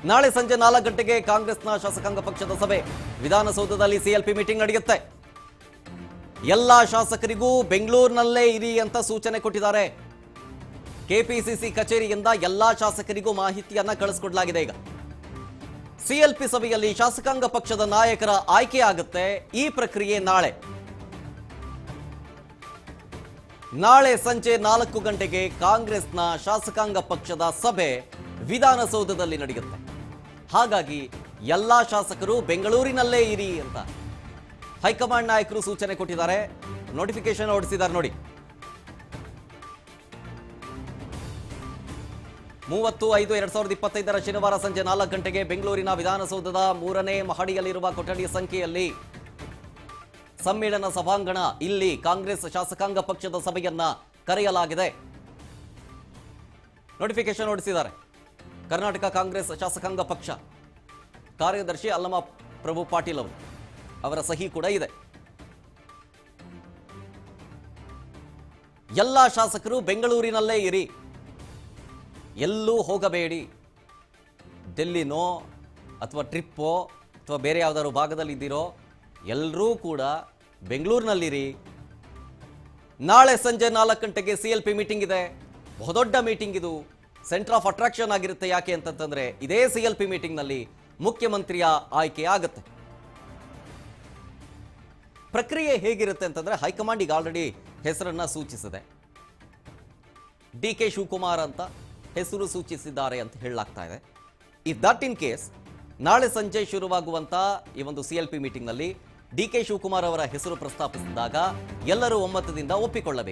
ನಾಳೆ ಸಂಜೆ 4 ಗಂಟೆಗೆ ಕಾಂಗ್ರೆಸ್ನ ಶಾಸಕಾಂಗ ಪಕ್ಷದ ಸಭೆ. ವಿಧಾನಸೌಧದಲ್ಲಿ ಸಿಎಲ್ಪಿ ಮೀಟಿಂಗ್ ನಡೆಯುತ್ತೆ. ಎಲ್ಲ ಶಾಸಕರಿಗೂ ಬೆಂಗಳೂರಿನಲ್ಲೇ ಇರಿ ಅಂತ ಸೂಚನೆ ಕೊಟ್ಟಿದ್ದಾರೆ. ಕೆಪಿಸಿಸಿ ಕಚೇರಿಯಿಂದ ಎಲ್ಲ ಶಾಸಕರಿಗೂ ಮಾಹಿತಿಯನ್ನ ಕಳಿಸಿಕೊಡಲಾಗಿದೆ. ಈಗ ಸಿಎಲ್ಪಿ ಸಭೆಯಲ್ಲಿ ಶಾಸಕಾಂಗ ಪಕ್ಷದ ನಾಯಕರ ಆಯ್ಕೆ ಆಗುತ್ತೆ. ಈ ಪ್ರಕ್ರಿಯೆ ನಾಳೆ ಸಂಜೆ 4 ಗಂಟೆಗೆ ಕಾಂಗ್ರೆಸ್ನ ಶಾಸಕಾಂಗ ಪಕ್ಷದ ಸಭೆ ವಿಧಾನಸೌಧದಲ್ಲಿ ನಡೆಯುತ್ತೆ. ಹಾಗಾಗಿ ಎಲ್ಲ ಶಾಸಕರು ಬೆಂಗಳೂರಿನಲ್ಲೇ ಇರಿ ಅಂತ ಹೈಕಮಾಂಡ್ ನಾಯಕರು ಸೂಚನೆ ಕೊಟ್ಟಿದ್ದಾರೆ. ನೋಟಿಫಿಕೇಶನ್ ಹೊರಡಿಸಿದ್ದಾರೆ ನೋಡಿ. 30/5/2025 ಶನಿವಾರ ಸಂಜೆ 4 ಗಂಟೆಗೆ ಬೆಂಗಳೂರಿನ ವಿಧಾನಸೌಧದ 3ನೇ ಮಹಡಿಯಲ್ಲಿರುವ ಕೊಠಡಿ ಸಂಖ್ಯೆಯಲ್ಲಿ ಸಮ್ಮೇಳನ ಸಭಾಂಗಣ ಇಲ್ಲಿ ಕಾಂಗ್ರೆಸ್ ಶಾಸಕಾಂಗ ಪಕ್ಷದ ಸಭೆಯನ್ನ ಕರೆಯಲಾಗಿದೆ. ನೋಟಿಫಿಕೇಶನ್ ಹೊರಡಿಸಿದ್ದಾರೆ. ಕರ್ನಾಟಕ ಕಾಂಗ್ರೆಸ್ ಶಾಸಕಾಂಗ ಪಕ್ಷ ಕಾರ್ಯದರ್ಶಿ ಅಲ್ಲಮ ಪ್ರಭು ಪಾಟೀಲ್ ಅವರ ಸಹಿ ಕೂಡ ಇದೆ. ಎಲ್ಲ ಶಾಸಕರು ಬೆಂಗಳೂರಿನಲ್ಲೇ ಇರಿ, ಎಲ್ಲೂ ಹೋಗಬೇಡಿ. ಡೆಲ್ಲಿನೋ ಅಥವಾ ಟ್ರಿಪ್ಪೋ ಅಥವಾ ಬೇರೆ ಯಾವ್ದಾದ್ರು ಭಾಗದಲ್ಲಿ ಇದ್ದೀರೋ ಎಲ್ಲರೂ ಕೂಡ ಬೆಂಗಳೂರಿನಲ್ಲಿರಿ. ನಾಳೆ ಸಂಜೆ 4 ಗಂಟೆಗೆ ಸಿಎಲ್ಪಿ ಮೀಟಿಂಗ್ ಇದೆ. ಬಹುದೊಡ್ಡ ಮೀಟಿಂಗ್ ಇದು. ಸೆಂಟರ್ ಆಫ್ ಅಟ್ರಾಕ್ಷನ್ ಆಗಿರುತ್ತೆ. ಯಾಕೆ ಅಂತಂತಂದ್ರೆ ಇದೇ ಸಿಎಲ್ಪಿ ಮೀಟಿಂಗ್ನಲ್ಲಿ ಮುಖ್ಯಮಂತ್ರಿಯ ಆಯ್ಕೆ ಆಗುತ್ತೆ. ಪ್ರಕ್ರಿಯೆ ಹೇಗಿರುತ್ತೆ ಅಂತಂದ್ರೆ ಹೈಕಮಾಂಡ್ ಈಗ ಆಲ್ರೆಡಿ ಹೆಸರನ್ನ ಸೂಚಿಸಿದೆ. ಡಿ.ಕೆ. ಶಿವಕುಮಾರ್ ಅಂತ ಹೆಸರು ಸೂಚಿಸಿದ್ದಾರೆ ಅಂತ ಹೇಳಲಾಗ್ತಾ ಇದೆ. ಇಫ್ ದಟ್ ಇನ್ ಕೇಸ್ ನಾಳೆ ಸಂಜೆ ಶುರುವಾಗುವಂತ ಈ ಒಂದು ಸಿಎಲ್ಪಿ ಮೀಟಿಂಗ್ನಲ್ಲಿ ಡಿ.ಕೆ. ಶಿವಕುಮಾರ್ ಅವರ ಹೆಸರು ಪ್ರಸ್ತಾಪಿಸಿದಾಗ ಎಲ್ಲರೂ ಒಮ್ಮತದಿಂದ ಒಪ್ಪಿಕೊಳ್ಳಬೇಕು.